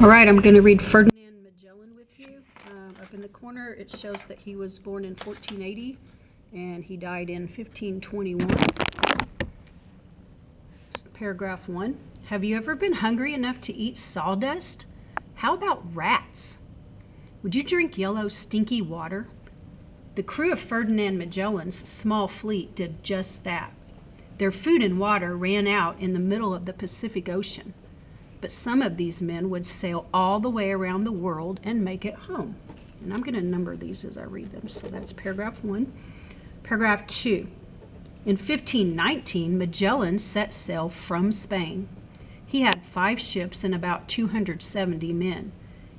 All right, I'm going to read Ferdinand Magellan with you. Up in the corner, it shows that he was born in 1480 and he died in 1521. Paragraph 1. Have you ever been hungry enough to eat sawdust? How about rats? Would you drink yellow, stinky water? The crew of Ferdinand Magellan's small fleet did just that. Their food and water ran out in the middle of the Pacific Ocean. But some of these men would sail all the way around the world and make it home. And I'm going to number these as I read them. So that's paragraph 1. Paragraph 2. In 1519, Magellan set sail from Spain. He had 5 ships and about 270 men.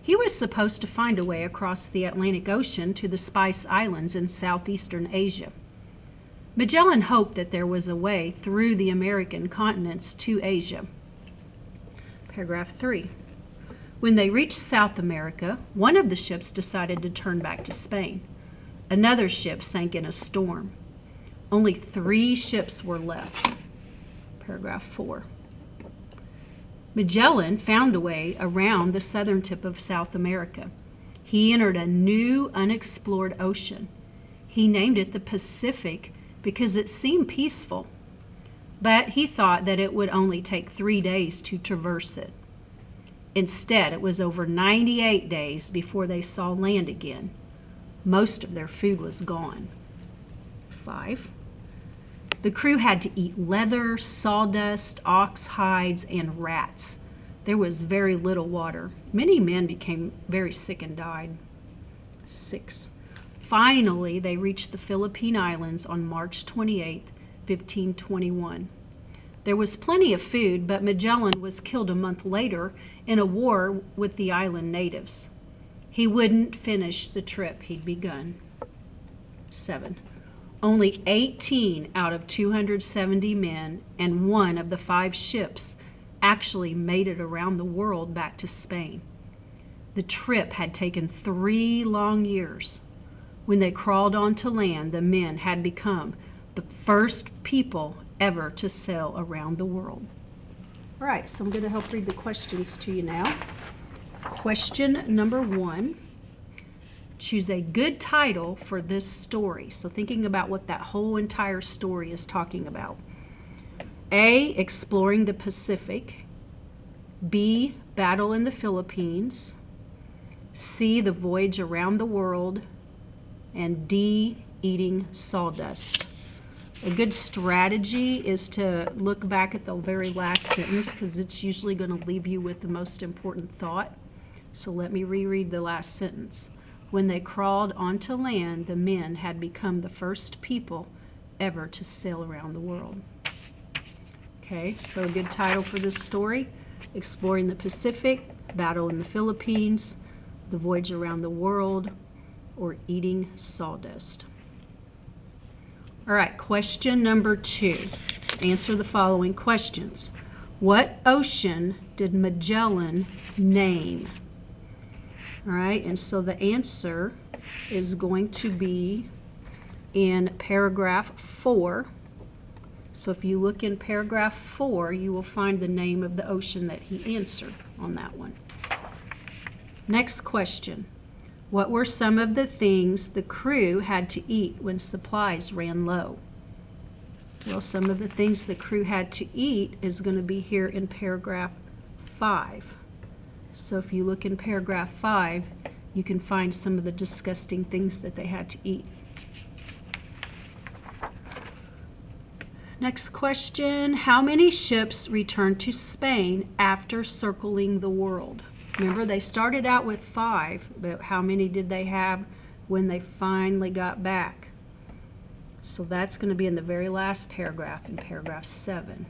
He was supposed to find a way across the Atlantic Ocean to the Spice Islands in southeastern Asia. Magellan hoped that there was a way through the American continents to Asia. Paragraph 3. When they reached South America, one of the ships decided to turn back to Spain. Another ship sank in a storm. Only 3 ships were left. Paragraph 4. Magellan found a way around the southern tip of South America. He entered a new unexplored ocean. He named it the Pacific because it seemed peaceful. But he thought that it would only take 3 days to traverse it. Instead, it was over 98 days before they saw land again. Most of their food was gone. 5. The crew had to eat leather, sawdust, ox hides, and rats. There was very little water. Many men became very sick and died. 6. Finally, they reached the Philippine Islands on March 28, 1521. There was plenty of food, but Magellan was killed a month later in a war with the island natives. He wouldn't finish the trip he'd begun. 7. Only 18 out of 270 men and 1 of the 5 ships actually made it around the world back to Spain. The trip had taken 3 long years. When they crawled onto land, the men had become the first people ever to sail around the world. All right, so I'm going to help read the questions to you now. Question number 1. Choose a good title for this story. So thinking about what that whole entire story is talking about. A, exploring the Pacific. B, battle in the Philippines. C, the voyage around the world. And D, eating sawdust. A good strategy is to look back at the very last sentence because it's usually going to leave you with the most important thought. So let me reread the last sentence. When they crawled onto land, the men had become the first people ever to sail around the world. Okay, so a good title for this story: Exploring the Pacific, Battle in the Philippines, The Voyage Around the World, or Eating Sawdust. All right, question number 2. Answer the following questions. What ocean did Magellan name? All right, and so the answer is going to be in paragraph 4. So if you look in paragraph 4, you will find the name of the ocean that he answered on that one. Next question. What were some of the things the crew had to eat when supplies ran low? Well, some of the things the crew had to eat is going to be here in paragraph 5. So if you look in paragraph 5, you can find some of the disgusting things that they had to eat. Next question. How many ships returned to Spain after circling the world? Remember, they started out with 5, but how many did they have when they finally got back? So that's going to be in the very last paragraph, in paragraph 7.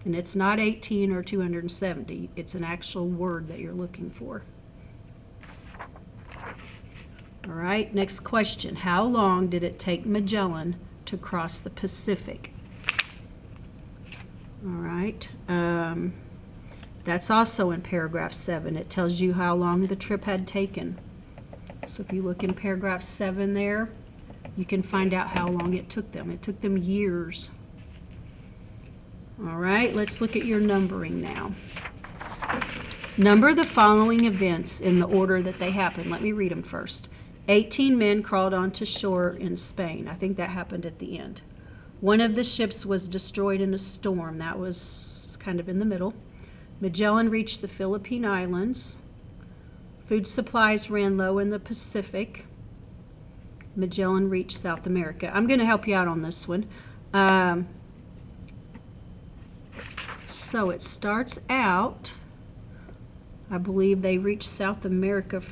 And it's not 18 or 270. It's an actual word that you're looking for. All right, next question. How long did it take Magellan to cross the Pacific? All right. That's also in paragraph 7. It tells you how long the trip had taken. So if you look in paragraph 7 there, you can find out how long it took them. It took them years. All right, let's look at your numbering now. Number the following events in the order that they happened. Let me read them first. 18 men crawled onto shore in Spain. I think that happened at the end. One of the ships was destroyed in a storm. That was kind of in the middle. Magellan reached the Philippine Islands. Food supplies ran low in the Pacific. Magellan reached South America. I'm going to help you out on this one. So it starts out, I believe they reached South America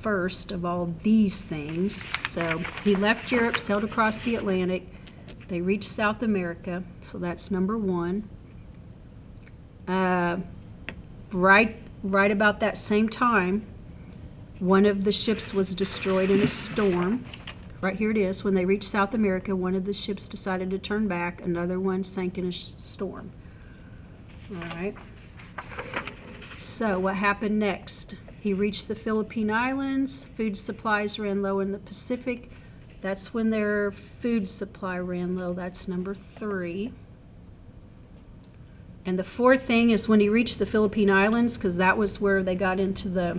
first of all these things. So he left Europe, sailed across the Atlantic. They reached South America. So that's number one. Right about that same time, one of the ships was destroyed in a storm. Right here it is. When they reached South America, one of the ships decided to turn back. Another one sank in a storm. All right. So what happened next? He reached the Philippine Islands. Food supplies ran low in the Pacific. That's when their food supply ran low. That's number 3. And the fourth thing is when he reached the Philippine Islands, because that was where they got into the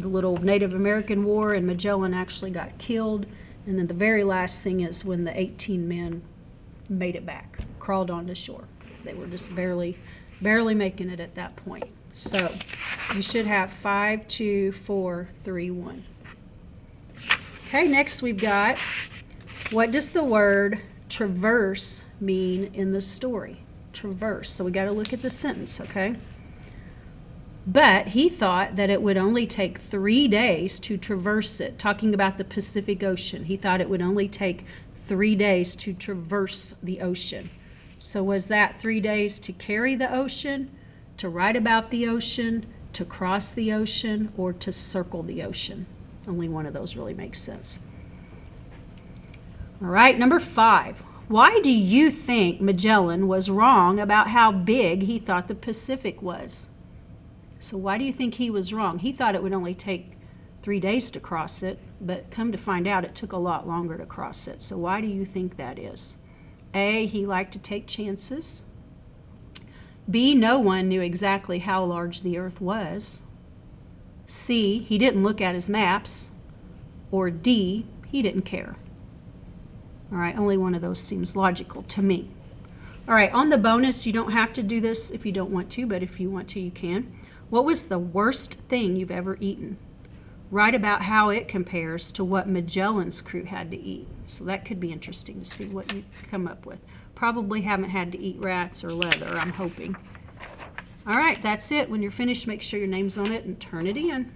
little Native American war, and Magellan actually got killed. And then the very last thing is when the 18 men made it back, crawled onto shore. They were just barely making it at that point. So you should have 5, 2, 4, 3, 1. Okay, next we've got, what does the word traverse mean in the story? Traverse. So we got to look at the sentence, okay? But he thought that it would only take 3 days to traverse it. Talking about the Pacific Ocean. He thought it would only take 3 days to traverse the ocean. So was that 3 days to carry the ocean, to write about the ocean, to cross the ocean, or to circle the ocean? Only one of those really makes sense. All right, number 5. Why do you think Magellan was wrong about how big he thought the Pacific was? So why do you think he was wrong? He thought it would only take 3 days to cross it, but come to find out it took a lot longer to cross it. So why do you think that is? A, he liked to take chances. B, no one knew exactly how large the Earth was. C, he didn't look at his maps. Or D, he didn't care. All right, only one of those seems logical to me. All right, on the bonus, you don't have to do this if you don't want to, but if you want to, you can. What was the worst thing you've ever eaten? Write about how it compares to what Magellan's crew had to eat. So that could be interesting to see what you come up with. Probably haven't had to eat rats or leather, I'm hoping. All right, that's it. When you're finished, make sure your name's on it and turn it in.